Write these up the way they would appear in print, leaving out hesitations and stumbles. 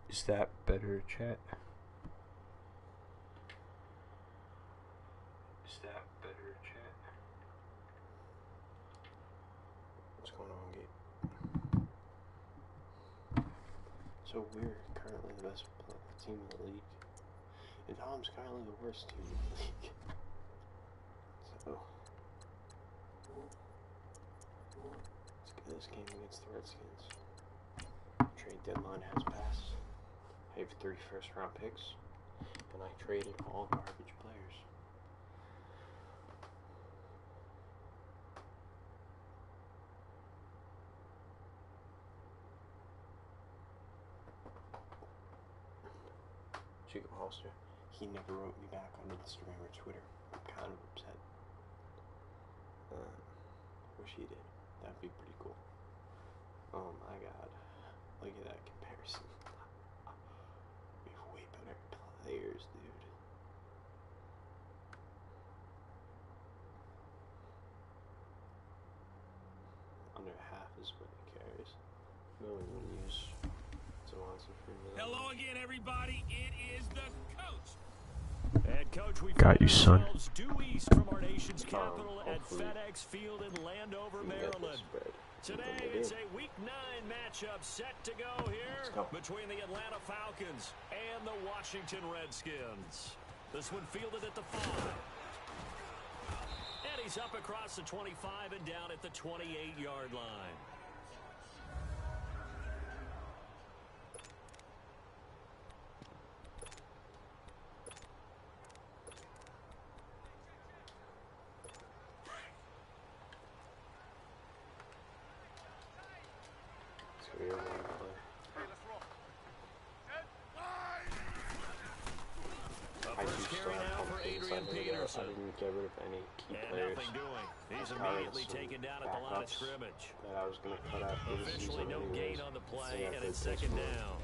Is that better, chat? Is that better, chat? What's going on, Gabe? So we're currently the best team in the league, and Tom's currently the worst team in the league. So let's get this game against the Redskins. Trade deadline has passed. I have 3 first-round picks, and I traded all garbage players. Jacob Holster, he never wrote me back on Instagram or Twitter. I'm kind of upset. Wish he did. That'd be pretty cool. Oh my god. Look at that comparison. We have way better players, dude. Under half is what he carries. No one would use Zawanson for me. Hello again, everybody. It is the coach. Head coach, we've got you, son. Due east from our nation's capital at FedEx Field in Landover, Maryland. Today, it's a Week 9 matchup set to go here between the Atlanta Falcons and the Washington Redskins. This one fielded at the 5. And he's up across the 25 and down at the 28-yard line. I didn't get rid of any key players. He's immediately taken down at the line of scrimmage. That I was going to cut out for the season. No gain on the play, and it's second down.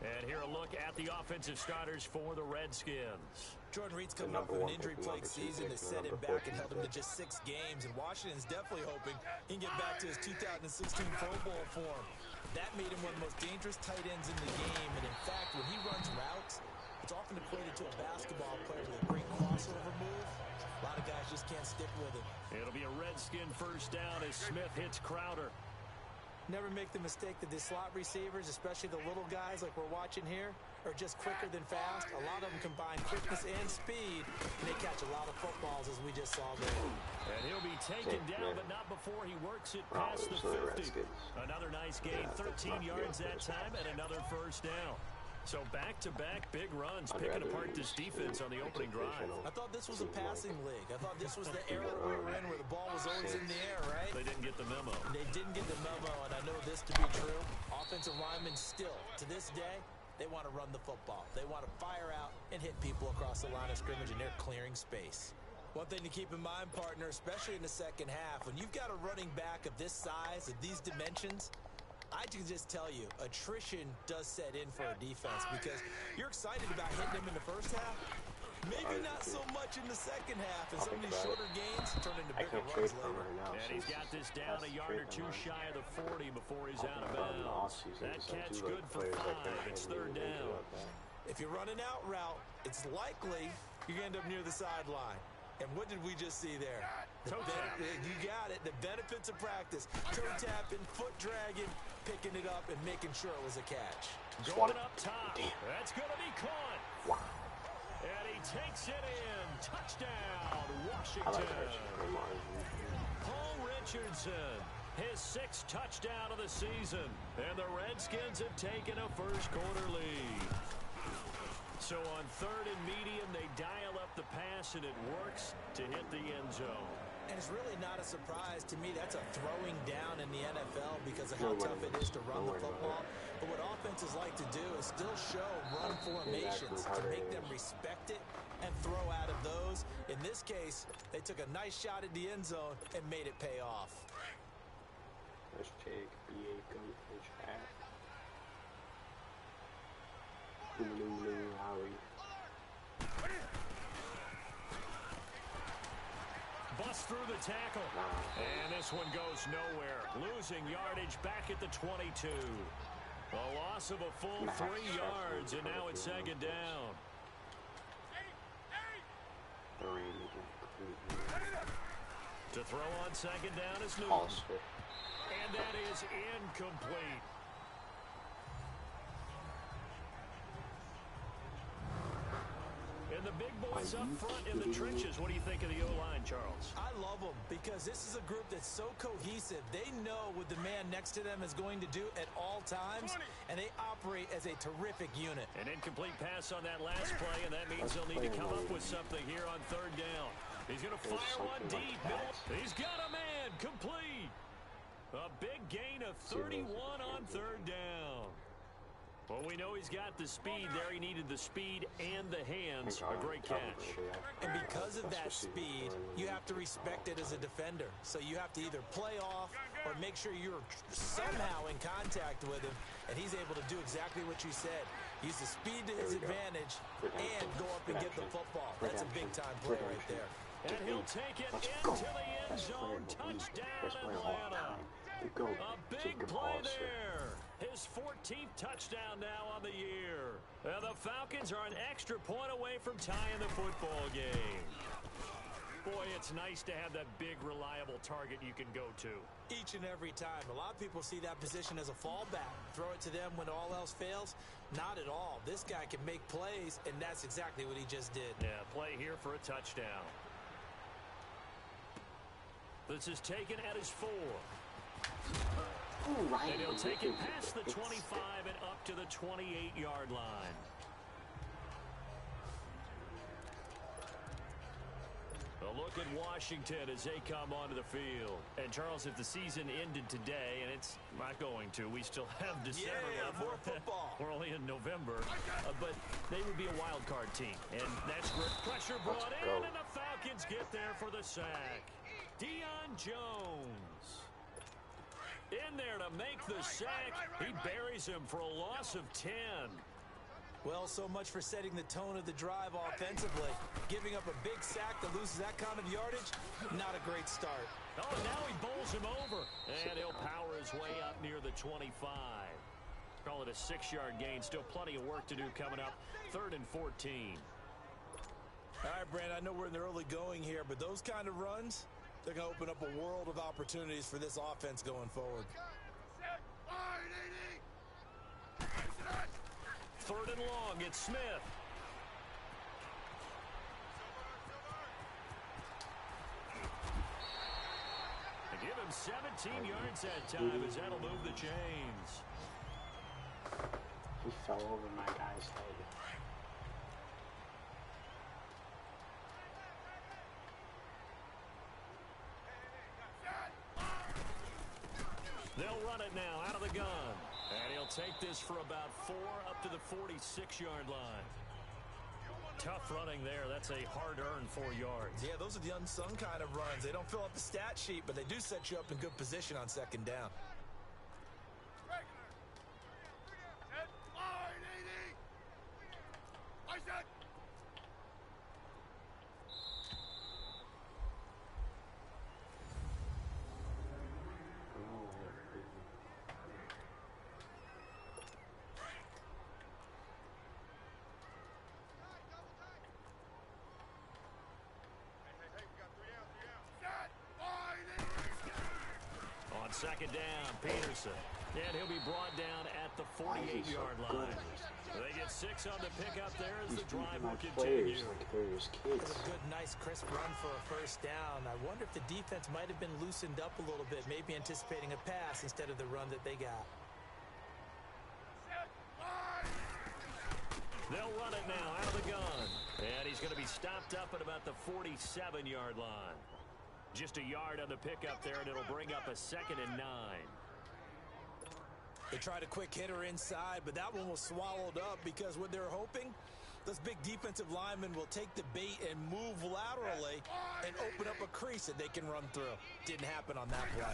And here a look at the offensive starters for the Redskins. Jordan Reed's coming off of an injury-plagued season that set him back and held him to just 6 games. And Washington's definitely hoping he can get back to his 2016 Pro Bowl form. That made him one of the most dangerous tight ends in the game. And in fact, when he runs routes, it's often equated to a basketball player with a great crossover move. A lot of guys just can't stick with it. It'll be a Redskin first down as Smith hits Crowder. Never make the mistake that the slot receivers, especially the little guys like we're watching here, are just quicker than fast. A lot of them combine quickness and speed, and they catch a lot of footballs, as we just saw there. And he'll be taken down, but not before he works it past the 50. Another nice gain, 13 yards that time, and another first down. So back-to-back big runs, picking apart this defense on the opening drive. I thought this was a passing league. I thought this was the era we were in where the ball was always in the air, right? They didn't get the memo. They didn't get the memo, and I know this to be true. Offensive linemen still, to this day, they want to run the football. They want to fire out and hit people across the line of scrimmage, and they're clearing space. One thing to keep in mind, partner, especially in the second half, when you've got a running back of this size, of these dimensions, I can just tell you, attrition does set in for a defense because you're excited about hitting him in the first half. Maybe not so much in the second half, and some of these shorter gains turn into bigger runs later. And he's got this down a yard or two shy of the 40 before he's out of bounds. That catch good for 5. It's third down. If you're running out route, it's likely you're going to end up near the sideline. And what did we just see there? You got it. The benefits of practice. Toe tapping, foot dragging, picking it up, and making sure it was a catch. Going up top. That's going to be caught. Wow. And he takes it in. Touchdown, Washington. Paul Richardson, his 6th touchdown of the season. And the Redskins have taken a first-quarter lead. So on 3rd and medium, they dial up the pass, and it works to hit the end zone. And it's really not a surprise to me. That's a throwing down in the NFL because of how tough it is to run the football. But what offenses like to do is still show run formations to make them respect it and throw out of those. In this case, they took a nice shot at the end zone and made it pay off. Hashtag BA Goldfish hat. Bust through the tackle. And this one goes nowhere. Losing yardage back at the 22. A loss of a full 3 yards, and now it's second down. To throw on second down is Newton. And that is incomplete. And the big boys up front in the trenches. What do you think of the O-line, Charles? I love them because this is a group that's so cohesive. They know what the man next to them is going to do at all times, and they operate as a terrific unit. An incomplete pass on that last play, and that means they'll need to come up with something here on third down. He's going to fire one deep. He's got a man. Complete. A big gain of 31 on third down. Well, we know he's got the speed there. He needed the speed and the hands. A great catch. And because of that speed, you have to respect it as a defender. So you have to either play off or make sure you're somehow in contact with him. And he's able to do exactly what you said. Use the speed to his advantage and go up and get the football. That's a big-time play right there. And he'll take it into the end zone. Touchdown, Atlanta. A big play there. His 14th touchdown now on the year. The Falcons are an extra point away from tying the football game. Boy, it's nice to have that big, reliable target you can go to. Each and every time. A lot of people see that position as a fallback. Throw it to them when all else fails. Not at all. This guy can make plays, and that's exactly what he just did. Yeah, play here for a touchdown. This is taken at his 4. And he'll take it past the 25 and up to the 28-yard line. A look at Washington as they come onto the field. And, Charles, if the season ended today, and it's not going to, we still have December left. More football. We're only in November. But they would be a wild card team. And that's great. Pressure brought in, and the Falcons get there for the sack. Deion Jones in there to make the sack. He buries him for a loss of 10. Well, so much for setting the tone of the drive offensively. Giving up a big sack that loses that kind of yardage, not a great start. Oh, now he bowls him over. And he'll power his way up near the 25. Call it a 6-yard gain. Still plenty of work to do coming up. 3rd and 14. All right, Brandon, I know we're in the early going here, but those kind of runs, they're going to open up a world of opportunities for this offense going forward. 3rd and long, it's Smith. They give him 17 yards that time as that'll move the chains. He fell over my guy's head. They'll run it now out of the gun. And he'll take this for about 4 up to the 46-yard line. Tough running there. That's a hard-earned 4 yards. Yeah, those are the unsung kind of runs. They don't fill up the stat sheet, but they do set you up in good position on second down. Second down, Peterson. And he'll be brought down at the 48-yard line. They get 6 on the pickup there as the drive will continue. It's a good, nice, crisp run for a first down. I wonder if the defense might have been loosened up a little bit, maybe anticipating a pass instead of the run that they got. They'll run it now out of the gun. And he's going to be stopped up at about the 47-yard line. Just a yard on the pickup there, and it'll bring up a 2nd and 9. They tried a quick hitter inside, but that one was swallowed up because what they're hoping, those big defensive linemen will take the bait and move laterally and open up a crease that they can run through. Didn't happen on that play.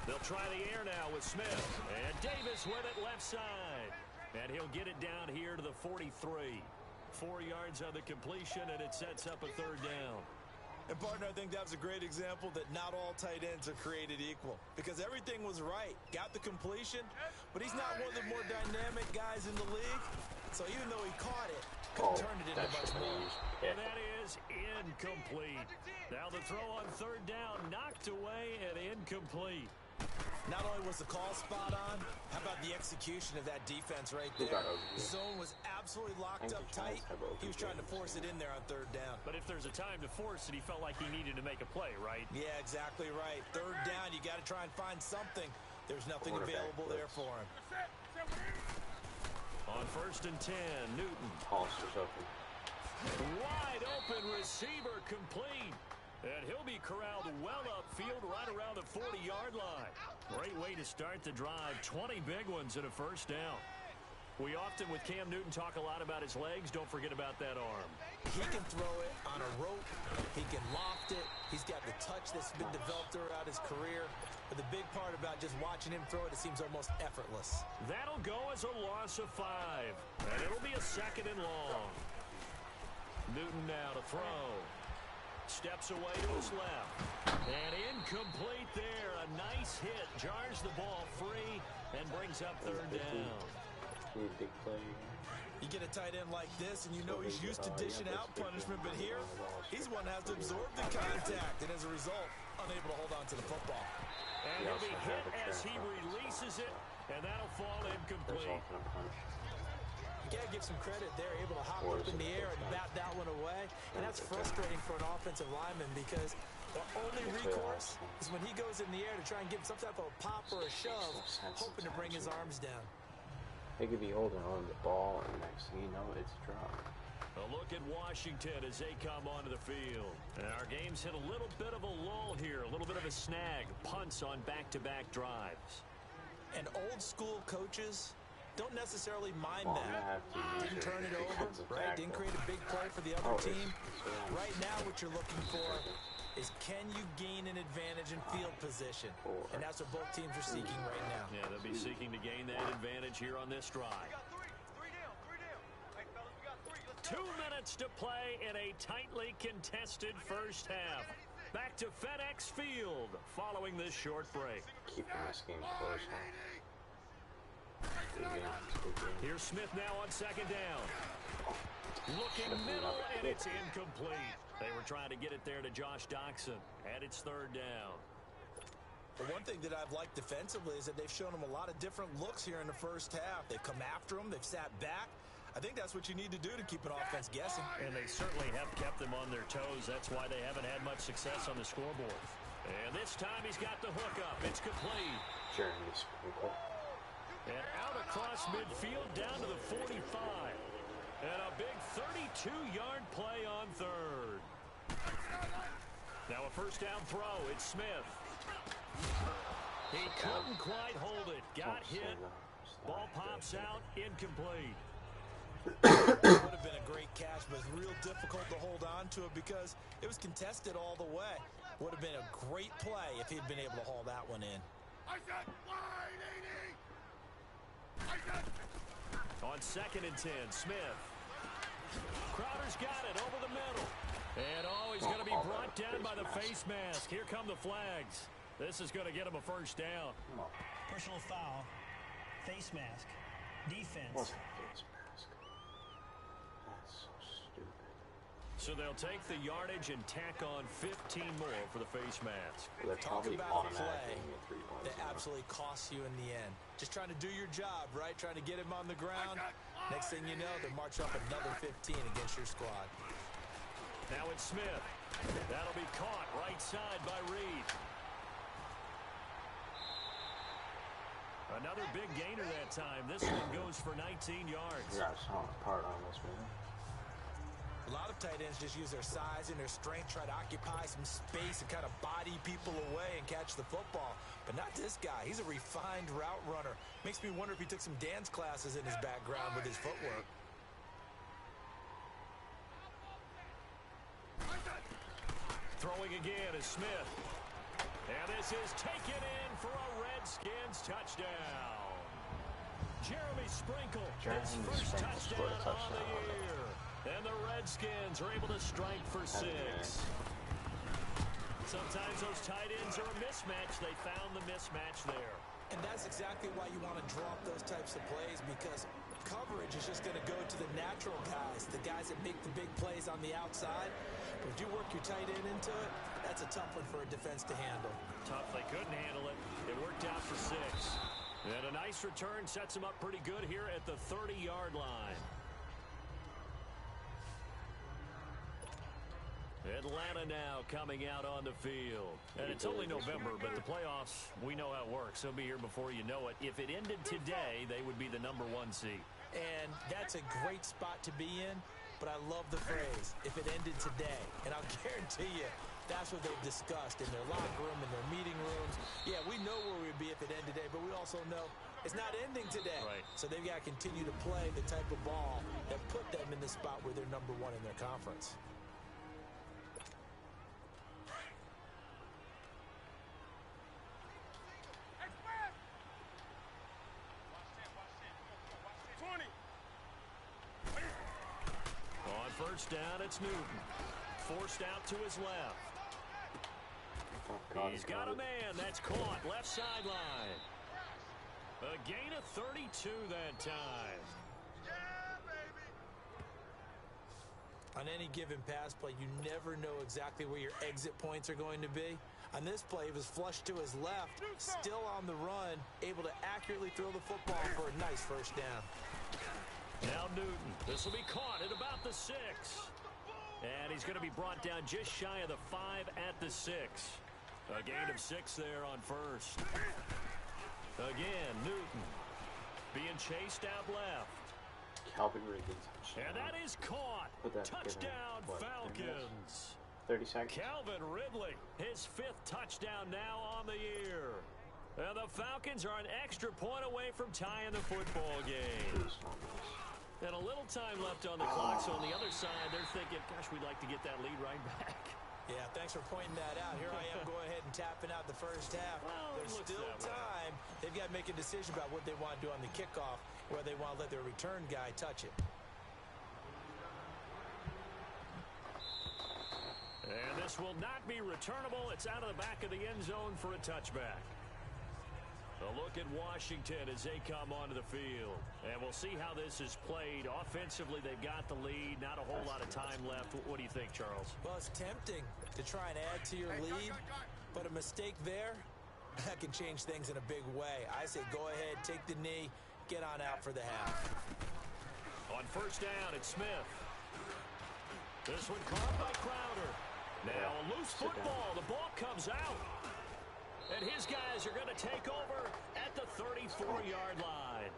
They'll try the air now with Smith. And Davis with it left side. And he'll get it down here to the 43. 4 yards on the completion, and it sets up a 3rd down. And, partner, I think that was a great example that not all tight ends are created equal because everything was right. Got the completion, but he's not one of the more dynamic guys in the league. So even though he caught it, couldn't turn it into much more. And that is incomplete. Now the throw on third down, knocked away and incomplete. Not only was the call spot on, how about the execution of that defense right there? Zone was absolutely locked up tight. He was trying to force it in there on third down. But if there's a time to force it, he felt like he needed to make a play, right? Yeah, exactly right. Third down, you got to try and find something. There's nothing available there for him. On 1st and 10, Newton. Hollister's open. Wide open receiver complete. And he'll be corralled well upfield right around the 40-yard line. Great way to start the drive. 20 big ones and a first down. We often, with Cam Newton, talk a lot about his legs. Don't forget about that arm. He can throw it on a rope. He can loft it. He's got the touch that's been developed throughout his career. But the big part about just watching him throw it, it seems almost effortless. That'll go as a loss of 5. And it'll be a 2nd and long. Newton now to throw. Steps away to his left. And incomplete there. A nice hit. Jars the ball free and brings up third down. Big play. You get a tight end like this, and you know he's used to dishing out punishment, but here, he's one that has to absorb the contact, and as a result, unable to hold on to the football. And he'll be hit as he releases it, and that'll fall incomplete. You got to give some credit there, able to hop up in the air and bat that one away. And that's frustrating for an offensive lineman because the only recourse is when he goes in the air to try and give some type of a pop or a shove, hoping to bring his arms down. They could be holding on to the ball, and next thing you know, it's dropped. A look at Washington as they come onto the field. And our game's hit a little bit of a lull here, a little bit of a snag. Punts on back-to-back drives. And old-school coaches don't necessarily mind that. Didn't turn it over, right? Didn't create a big play for the other team. Right now what you're looking for is can you gain an advantage in field position? And that's what both teams are seeking right now. Yeah, they'll be seeking to gain that advantage here on this drive. 2 minutes to play in a tightly contested first half. Back to FedEx Field following this short break. Keeping this game close, huh? Here's Smith now on 2nd down. Looking middle, and it's incomplete. They were trying to get it there to Josh Doxson, and it's 3rd down. The one thing that I've liked defensively is that they've shown him a lot of different looks here in the first half. They've come after him. They've sat back. I think that's what you need to do to keep an offense guessing. And they certainly have kept them on their toes. That's why they haven't had much success on the scoreboard. And this time he's got the hook up. It's complete. Jeremy Sprinkle. And out across midfield down to the 45. And a big 32-yard play on 3rd. Now a first down throw. It's Smith. He couldn't quite hold it. Got hit. Ball pops out. Incomplete. It would have been a great catch, but it's real difficult to hold on to it because it was contested all the way. Would have been a great play if he'd been able to haul that one in. On 2nd and 10, Smith. Crowder's got it over the middle. And he's going to be brought down by the face mask. Here come the flags. This is going to get him a first down. Personal foul, face mask, defense. So they'll take the yardage and tack on 15 more for the face mask. Talk about a play that absolutely costs you in the end. Just trying to do your job, right? Trying to get him on the ground. Next thing you know, they march up another 15 against your squad. Now it's Smith. That'll be caught right side by Reed. Another big gainer that time. This one goes for 19 yards. You got a solid part on this, man. A lot of tight ends just use their size and their strength, try to occupy some space and kind of body people away and catch the football. But not this guy. He's a refined route runner. Makes me wonder if he took some dance classes in his background with his footwork. Throwing again is Smith. And this is taken in for a Redskins touchdown. Jeremy Sprinkle, his first touchdown of the year. And the Redskins are able to strike for 6. Sometimes those tight ends are a mismatch. They found the mismatch there. And that's exactly why you want to draw up those types of plays, because coverage is just going to go to the natural guys, the guys that make the big plays on the outside. But if you work your tight end into it, that's a tough one for a defense to handle. Tough, they couldn't handle it. It worked out for 6. And a nice return sets them up pretty good here at the 30-yard line. Atlanta now coming out on the field. And it's only November, but the playoffs, we know how it works. They'll be here before you know it. If it ended today, they would be the #1 seed. And that's a great spot to be in, but I love the phrase, if it ended today. And I'll guarantee you, that's what they've discussed in their locker room, in their meeting rooms. Yeah, we know where we'd be if it ended today, but we also know it's not ending today. Right. So they've got to continue to play the type of ball that put them in the spot where they're #1 in their conference. First down, it's Newton. Forced out to his left. He's got a man. That's caught. Left sideline. A gain of 32 that time. On any given pass play, you never know exactly where your exit points are going to be. On this play, he was flushed to his left, still on the run, able to accurately throw the football for a nice first down. Now Newton. This will be caught at about the 6. And he's going to be brought down just shy of the 5 at the 6. A gain of 6 there on first. Again, Newton being chased out left. Calvin Ridley touchdown. And that is caught. Touchdown, Falcons. 30 seconds. Calvin Ridley, his 5th touchdown now on the year. And the Falcons are an extra point away from tying the football game. And a little time left on the clock, so on the other side, they're thinking, gosh, we'd like to get that lead right back. Yeah, thanks for pointing that out. Here I am going ahead and tapping out the first half. Well, there's still time. They've got to make a decision about what they want to do on the kickoff, where they want to let their return guy touch it. And this will not be returnable. It's out of the back of the end zone for a touchback. A look at Washington as they come onto the field. And we'll see how this is played. Offensively, they've got the lead. Not a whole lot of time left. What do you think, Charles? Well, it's tempting to try and add to your lead, but a mistake there, that can change things in a big way. I say go ahead, take the knee, get on out for the half. On first down, it's Smith. This one caught by Crowder. Now a loose football. The ball comes out. And his guys are going to take over at the 34-yard line.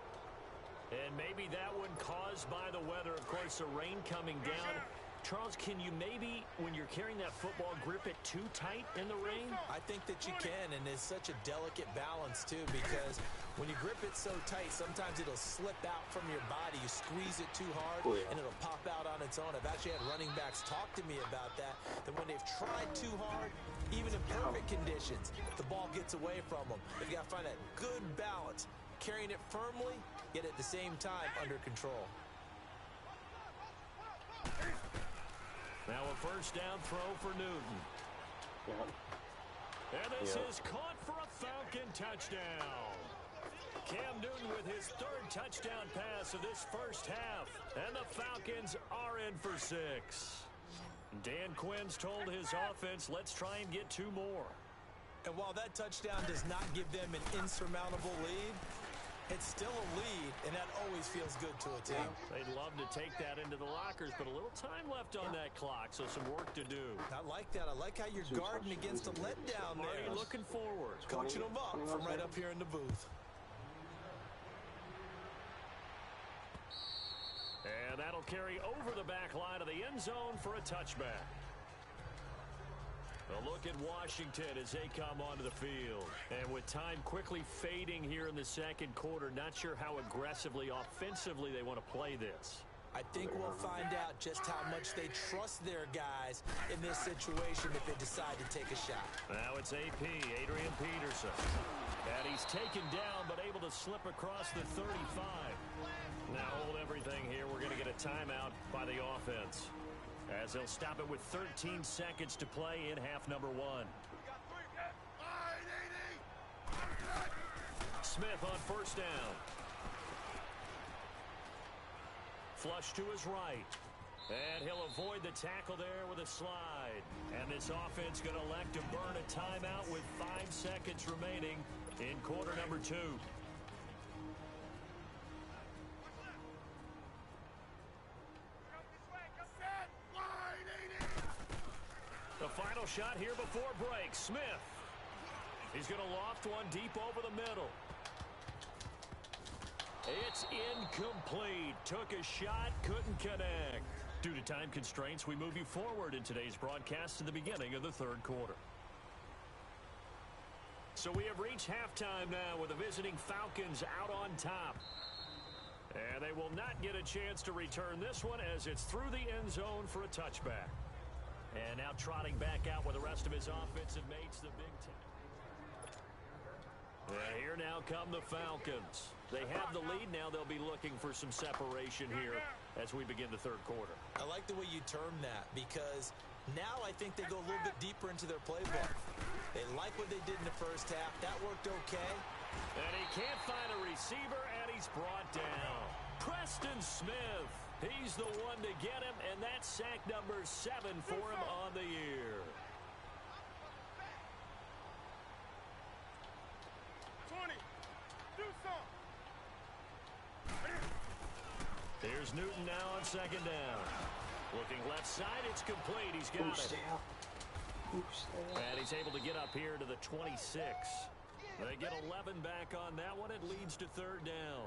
And maybe that one caused by the weather. Of course, the rain coming down. Charles, can you maybe, when you're carrying that football, grip it too tight in the rain? I think that you can, and it's such a delicate balance, too, because when you grip it so tight, sometimes it'll slip out from your body. You squeeze it too hard, and it'll pop out on its own. I've actually had running backs talk to me about that when they've tried too hard, even in perfect conditions, the ball gets away from them. They've got to find that good balance, carrying it firmly, yet at the same time under control. Now a first down throw for Newton. And this is caught for a Falcon touchdown. Cam Newton with his 3rd touchdown pass of this first half. And the Falcons are in for 6. Dan Quinn's told his offense, let's try and get 2 more. And while that touchdown does not give them an insurmountable lead, it's still a lead, and that always feels good to a team. They'd love to take that into the lockers, but a little time left on that clock, so some work to do. I like that. I like how you're guarding against a letdown there. Already looking forward. Coaching them up from right up here in the booth. And that'll carry over the back line of the end zone for a touchback. A look at Washington as they come onto the field. And with time quickly fading here in the second quarter, not sure how aggressively, offensively they want to play this. I think we'll find out just how much they trust their guys in this situation if they decide to take a shot. Now it's AP, Adrian Peterson. And he's taken down but able to slip across the 35. Now hold everything here. We're going to get a timeout by the offense. as they'll stop it with 13 seconds to play in half number 1. Smith on first down. Flush to his right. And he'll avoid the tackle there with a slide. And this offense going to elect to burn a timeout with 5 seconds remaining in quarter number 2. The final shot here before break. Smith. He's going to loft one deep over the middle. It's incomplete. Took a shot, couldn't connect. Due to time constraints, we move you forward in today's broadcast to the beginning of the third quarter. So we have reached halftime now with the visiting Falcons out on top. And they will not get a chance to return this one as it's through the end zone for a touchback. And now trotting back out with the rest of his offensive mates, the Big Ten. And here now come the Falcons. They have the lead. Now they'll be looking for some separation here as we begin the third quarter. I like the way you term that because now I think they go a little bit deeper into their playbook. They like what they did in the first half. That worked okay. And he can't find a receiver, and he's brought down. Preston Smith. He's the one to get him, and that's sack number 7 for him on the year. 20. Do something. Here's Newton now on second down. Looking left side, it's complete. He's got it. And he's able to get up here to the 26. They get 11 back on that one. It leads to third down.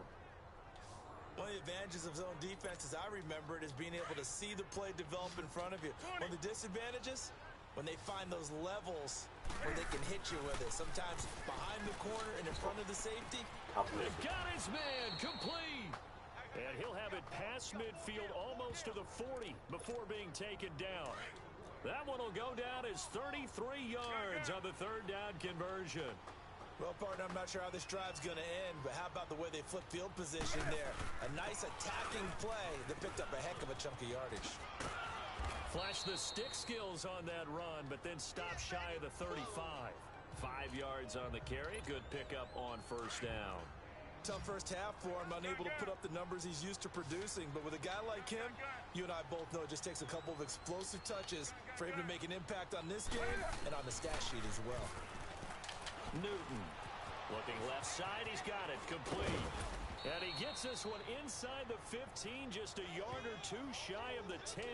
One of the advantages of zone defense, as I remember it, is being able to see the play develop in front of you. One of the disadvantages, when they find those levels where they can hit you with it. Sometimes behind the corner and in front of the safety. They've got his man complete. And he'll have it past midfield almost to the 40 before being taken down. That one will go down as 33 yards on the third down conversion. Well, partner, I'm not sure how this drive's going to end, but how about the way they flip field position there? A nice attacking play that picked up a heck of a chunk of yardage. Flash the stick skills on that run, but then stop shy of the 35. 5 yards on the carry. Good pickup on first down. Tough first half for him, unable to put up the numbers he's used to producing. But with a guy like him, you and I both know it just takes a couple of explosive touches for him to make an impact on this game and on the stat sheet as well. Newton looking left side. He's got it complete. And he gets this one inside the 15, just a yard or two shy of the 10.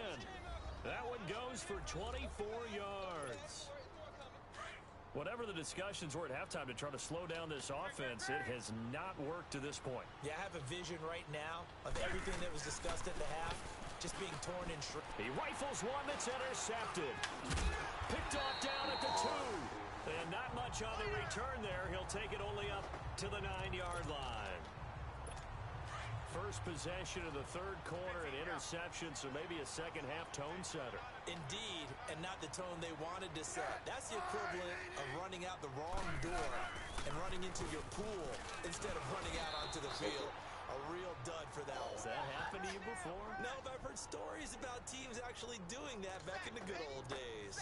That one goes for 24 yards. Whatever the discussions were at halftime to try to slow down this offense, it has not worked to this point. Yeah, I have a vision right now of everything that was discussed at the half just being torn in shreds. He rifles one that's intercepted. Picked off down at the 2. And not much on the return there. He'll take it only up to the 9-yard line. First possession of the third quarter, an interception, so maybe a second-half tone setter. Indeed, and not the tone they wanted to set. That's the equivalent of running out the wrong door and running into your pool instead of running out onto the field. A real dud for that one. Has that happened to you before? No, but I've heard stories about teams actually doing that back in the good old days.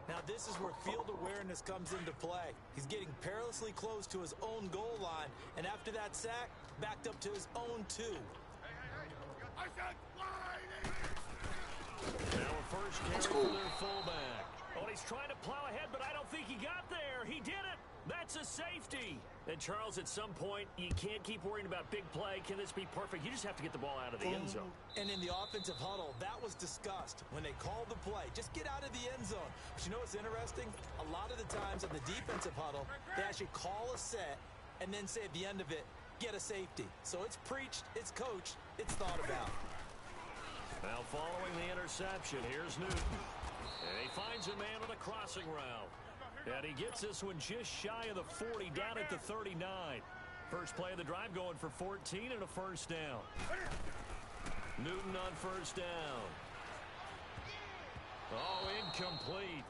Now this is where field awareness comes into play. He's getting perilously close to his own goal line, and after that sack, backed up to his own 2. Now a first carry for their fullback. Oh, he's trying to plow ahead, but I don't think he got there. He did it. That's a safety. And Charles, at some point, you can't keep worrying about big play. Can this be perfect? You just have to get the ball out of the end zone. And in the offensive huddle, that was discussed when they called the play. Just get out of the end zone. But you know what's interesting? A lot of the times in the defensive huddle, they actually call a set and then say at the end of it, get a safety. So it's preached, it's coached, it's thought about. Now following the interception, here's Newton. And he finds a man on a crossing route. And he gets this one just shy of the 40, down at the 39. First play of the drive going for 14 and a first down. Newton on first down. Oh, incomplete.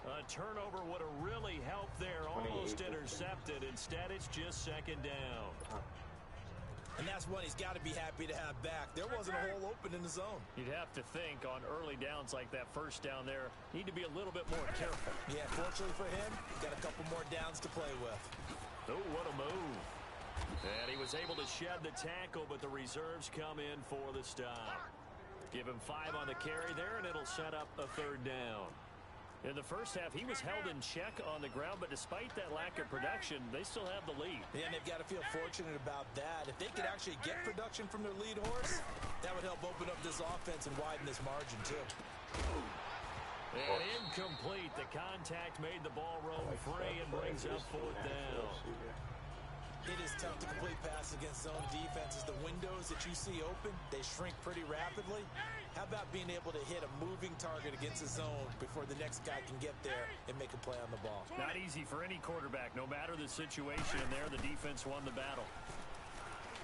A turnover would have really helped there. Almost intercepted. Instead, it's just second down. And that's one he's got to be happy to have back. There wasn't a hole open in the zone. You'd have to think on early downs like that first down there, need to be a little bit more careful. Yeah, fortunately for him, got a couple more downs to play with. Oh, what a move. And he was able to shed the tackle, but the reserves come in for the stop. Give him 5 on the carry there, and it'll set up a 3rd down. In the first half, he was held in check on the ground, but despite that lack of production, they still have the lead. Yeah, and they've got to feel fortunate about that. If they could actually get production from their lead horse, that would help open up this offense and widen this margin, too. And incomplete. The contact made the ball roam free and brings up 4th down. It is tough to complete passes against zone defenses. The windows that you see open, they shrink pretty rapidly. How about being able to hit a moving target against a zone before the next guy can get there and make a play on the ball? Not easy for any quarterback. No matter the situation in there, the defense won the battle.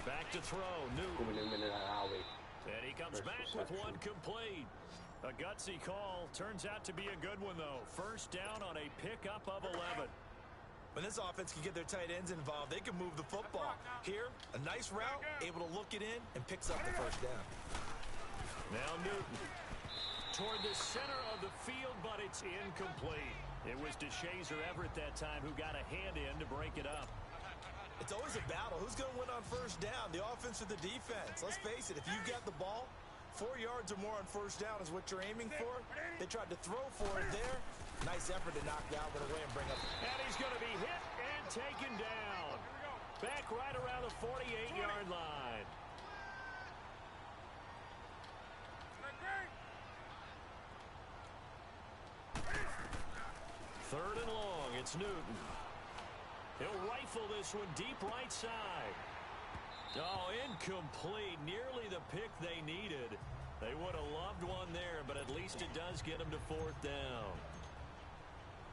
Back to throw. Newton. And he comes back with one complete. A gutsy call. Turns out to be a good one, though. First down on a pickup of 11. When this offense can get their tight ends involved, they can move the football. Here, a nice route, able to look it in, and picks up the first down. Now Newton toward the center of the field, but it's incomplete. It was DeShazer Everett that time who got a hand in to break it up. It's always a battle. Who's going to win on first down, the offense or the defense? Let's face it, if you've got the ball, 4 yards or more on first down is what you're aiming for. They tried to throw for it there. Nice effort to knock that one away and bring up. And he's going to be hit and taken down. Back right around the 48-yard line. Third and long. It's Newton. He'll rifle this one deep right side. Oh, incomplete. Nearly the pick they needed. They would have loved one there, but at least it does get them to 4th down.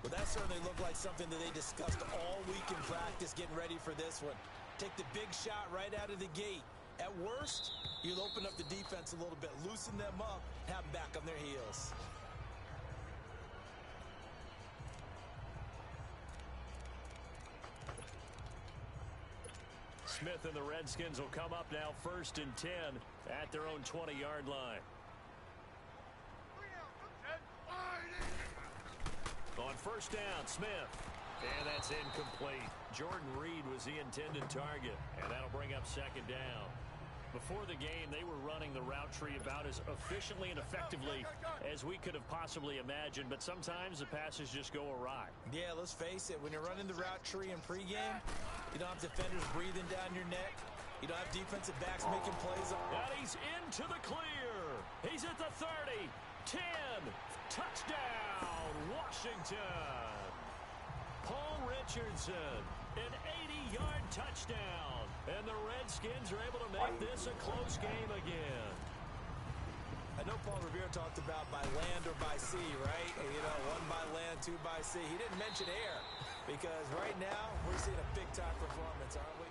Well, that certainly looked like something that they discussed all week in practice, getting ready for this one. Take the big shot right out of the gate. At worst, you'll open up the defense a little bit, loosen them up, have them back on their heels. Smith and the Redskins will come up now 1st and 10 at their own 20-yard line. On first down, Smith. And that's incomplete. Jordan Reed was the intended target, and that'll bring up 2nd down. Before the game, they were running the route tree about as efficiently and effectively as we could have possibly imagined, but sometimes the passes just go awry. Yeah, let's face it. When you're running the route tree in pregame, you don't have defenders breathing down your neck. You don't have defensive backs making plays. And he's into the clear. He's at the 30. 10. Touchdown, Washington. Paul Richardson, an 80-yard touchdown. And the Redskins are able to make this a close game again. I know Paul Revere talked about by land or by sea, right? You know, 1 by land, 2 by sea. He didn't mention air because right now we're seeing a big-time performance, aren't we?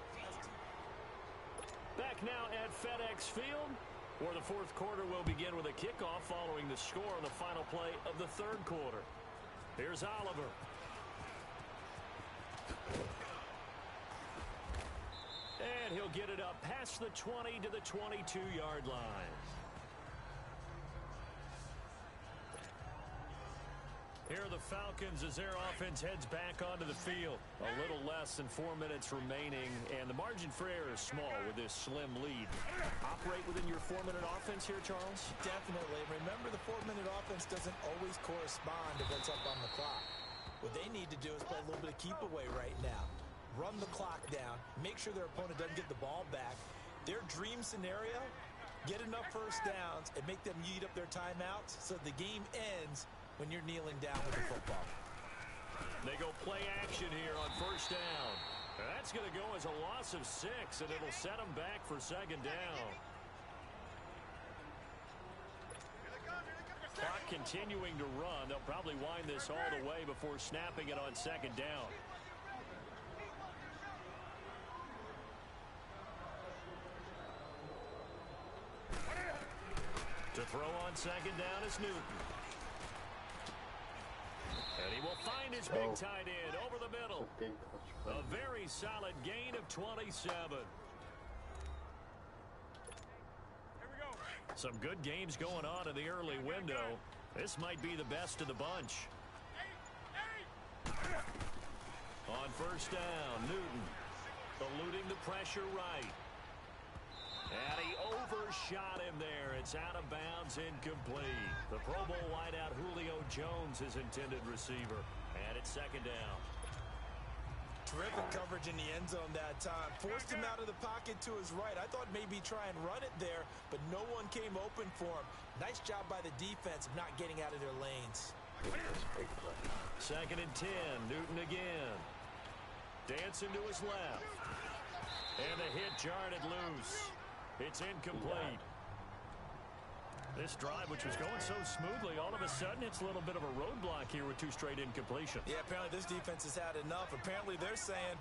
Back now at FedEx Field, where the 4th quarter will begin with a kickoff following the score on the final play of the 3rd quarter. Here's Oliver. And he'll get it up past the 20 to the 22-yard line. Here are the Falcons as their offense heads back onto the field. A little less than 4 minutes remaining, and the margin for error is small with this slim lead. Operate within your 4-minute offense here, Charles? Definitely. Remember, the 4-minute offense doesn't always correspond to what's up on the clock. What they need to do is play a little bit of keep away right now. Run the clock down. Make sure their opponent doesn't get the ball back. Their dream scenario, get enough first downs and make them eat up their timeouts so the game ends when you're kneeling down with the football. They go play action here on first down. That's going to go as a loss of 6, and it'll set them back for 2nd down. Clock continuing to run. They'll probably wind this all the way before snapping it on 2nd down. To throw on 2nd down is Newton. And he will find his big tight end over the middle. A very solid gain of 27. Some good games going on in the early window. This might be the best of the bunch. On first down, Newton eluding the pressure right. And he overshot him there. It's out of bounds, incomplete. The Pro Bowl wideout Julio Jones is intended receiver. And it's second down. Terrific coverage in the end zone that time. Forced him out of the pocket to his right. I thought maybe try and run it there, but no one came open for him. Nice job by the defense of not getting out of their lanes. Second and 10. Newton again. Dancing to his left. And the hit jarred it loose. It's incomplete. This drive, which was going so smoothly, all of a sudden it's a little bit of a roadblock here with 2 straight incompletions. Yeah, apparently this defense has had enough. Apparently they're saying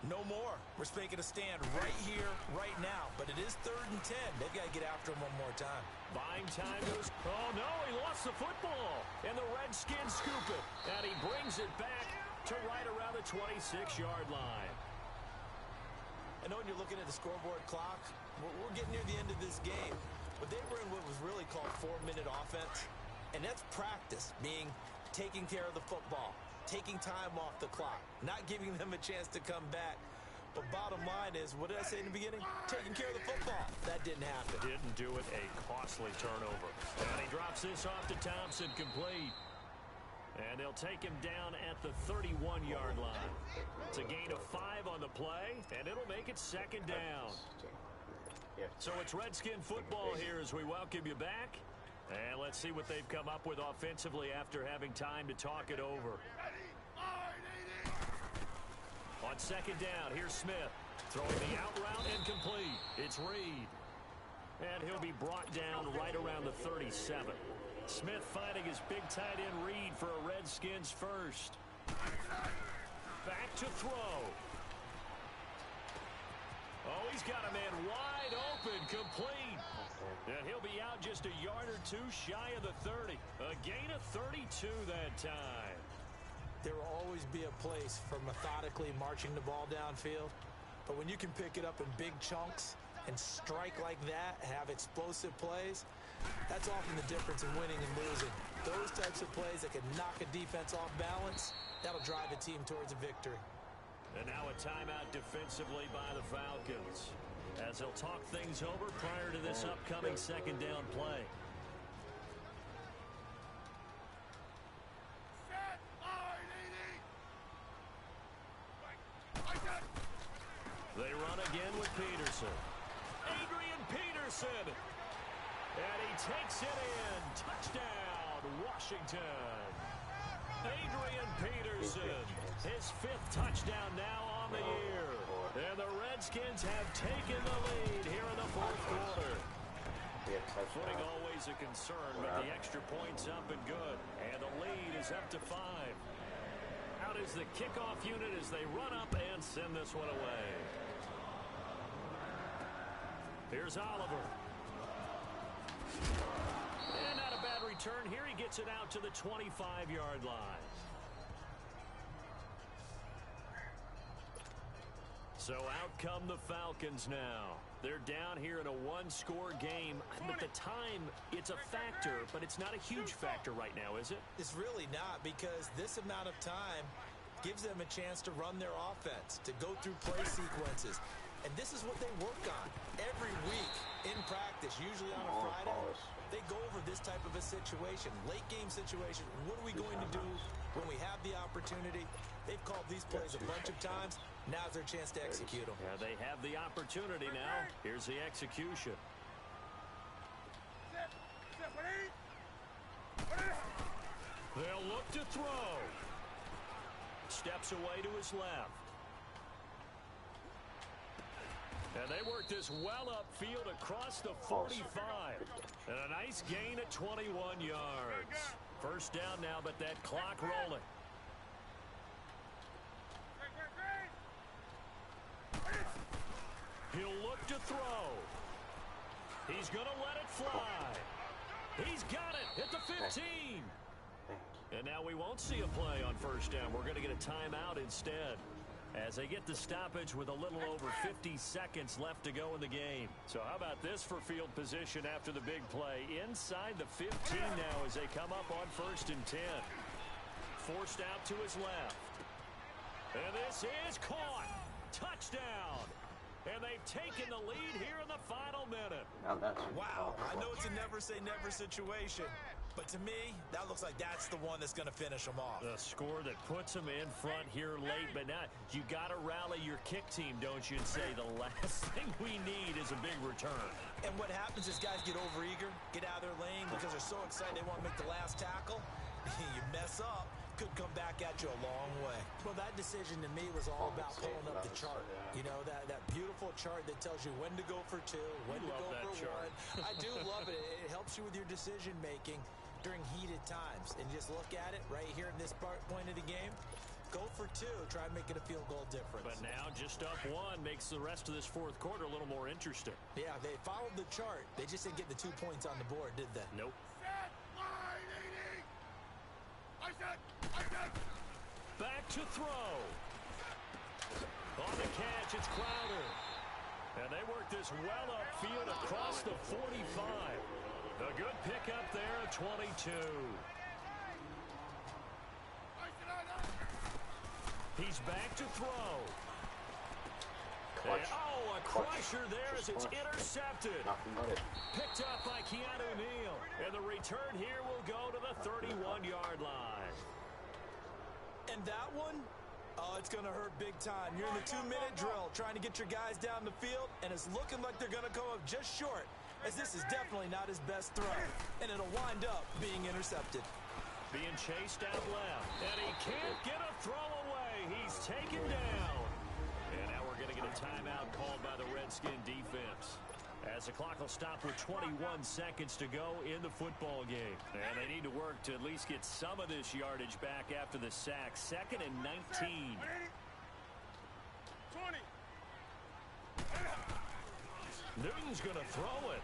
no more. We're making a stand right here, right now. But it is 3rd and 10. They've got to get after him one more time. Buying time to his... Oh, no, he lost the football. And the Redskins scoop it. And he brings it back to right around the 26-yard line. I know when you're looking at the scoreboard clock, we're getting near the end of this game. But they were in what was really called 4-minute offense. And that's practice, meaning taking care of the football, taking time off the clock, not giving them a chance to come back. But bottom line is, what did I say in the beginning? Taking care of the football. That didn't happen. Didn't do it. A costly turnover. And he drops this off to Thompson, complete. And they'll take him down at the 31-yard line. It's a gain of 5 on the play, and it'll make it second down. So it's Redskin football here as we welcome you back. And let's see what they've come up with offensively after having time to talk it over. On second down, here's Smith. Throwing the out route incomplete. It's Reed. And he'll be brought down right around the 37. Smith finding his big tight end Reed for a Redskins first. Back to throw. Oh, he's got a man wide open, complete. And he'll be out just a yard or 2 shy of the 30. A gain of 32 that time. There will always be a place for methodically marching the ball downfield. But when you can pick it up in big chunks and strike like that, have explosive plays, that's often the difference in winning and losing. Those types of plays that can knock a defense off balance, that'll drive a team towards a victory. And now a timeout defensively by the Falcons, as they'll talk things over prior to this upcoming second down play. They run again with Peterson. Adrian Peterson. And he takes it in. Touchdown, Washington. Adrian Peterson, his 5th touchdown now on the year. And the Redskins have taken the lead here in the 4th quarter. Footing always a concern, but the extra point's up and good. And the lead is up to 5. Out is the kickoff unit as they run up and send this one away. Here's Oliver. And not a bad return here. He gets it out to the 25-yard line. So out come the Falcons now. They're down here in a 1-score game. But the time, it's a factor, but it's not a huge factor right now, is it? It's really not, because this amount of time gives them a chance to run their offense, to go through play sequences. And this is what they work on every week in practice, usually on a Friday. They go over this type of a situation, late game situation. What are we going to do when we have the opportunity? They've called these plays a bunch of times. Now's their chance to execute them. Yeah, they have the opportunity now. Here's the execution. They'll look to throw. Steps away to his left. And they work this well upfield across the 45. And a nice gain at 21 yards. First down now, but that clock rolling. He'll look to throw. He's going to let it fly. He's got it at the 15. And now we won't see a play on first down. We're going to get a timeout instead. as they get the stoppage with a little over 50 seconds left to go in the game. So how about this for field position after the big play? Inside the 15 now as they come up on 1st and 10. Forced out to his left. And this is caught. Touchdown. And they've taken the lead here in the final minute. Wow, I know it's a never-say-never situation. But to me, that looks like that's the one that's going to finish them off. The score that puts them in front here late, but now you got to rally your kick team, don't you, and say the last thing we need is a big return. And what happens is guys get overeager, get out of their lane because they're so excited they want to make the last tackle. You mess up, could come back at you a long way. Well, that decision to me was all about pulling up the chart. You know, that beautiful chart that tells you when to go for 2, when to go for 1. I do love it. It helps you with your decision making during heated times. And just look at it right here in this point of the game. Go for 2. Try and make it a field goal difference. But now just up 1 makes the rest of this 4th quarter a little more interesting. Yeah, they followed the chart. They just didn't get the 2 points on the board, did they? Nope. Back to throw. On the catch, it's Crowder. And they work this well upfield across the 45. A good pickup there at 22. He's back to throw. And, a crusher there as it's intercepted. Picked up by Keanu Neal. And the return here will go to the 31-yard line. And that one, it's going to hurt big time. You're in the 2-minute drill trying to get your guys down the field, and it's looking like they're going to come up just short, as this is definitely not his best throw, and it'll wind up being intercepted. Being chased out left, and he can't get a throw away. He's taken down. And now we're going to get a timeout called by the Redskin defense, as the clock will stop with 21 seconds to go in the football game. And they need to work to at least get some of this yardage back after the sack. 2nd and 19. 20. Newton's going to throw it.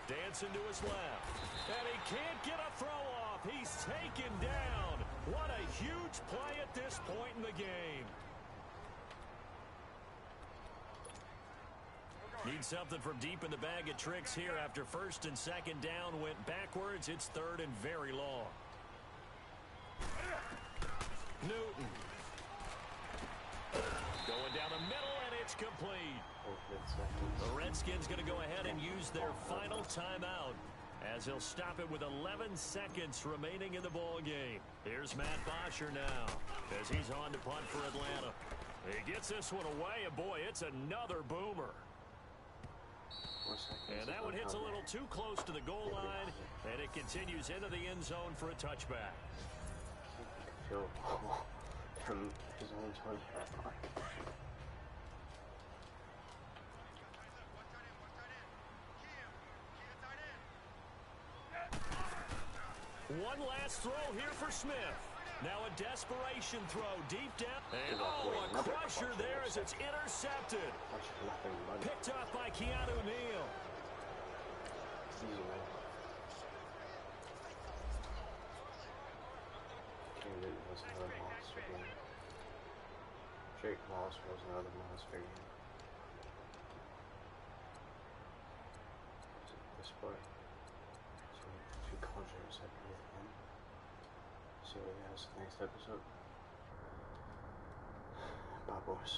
Dancing to his left. And he can't get a throw off. He's taken down. What a huge play at this point in the game. Need something from deep in the bag of tricks here after 1st and 2nd down went backwards. It's 3rd and very long. Newton. Going down the middle, and it's complete. The Redskins going to go ahead and use their final timeout, as he'll stop it with 11 seconds remaining in the ball game. Here's Matt Bosher now, as he's on to punt for Atlanta. He gets this one away, and boy, it's another boomer. And that one hits a little too close to the goal line, and it continues into the end zone for a touchback. From his own 20-yard line. One last throw here for Smith. Now a desperation throw deep down. And a crusher there as it's intercepted. Picked up by Keanu Neal. SHREK lost was another monster game. This part. Two cultures at the end. See you guys next episode. Bye, boys.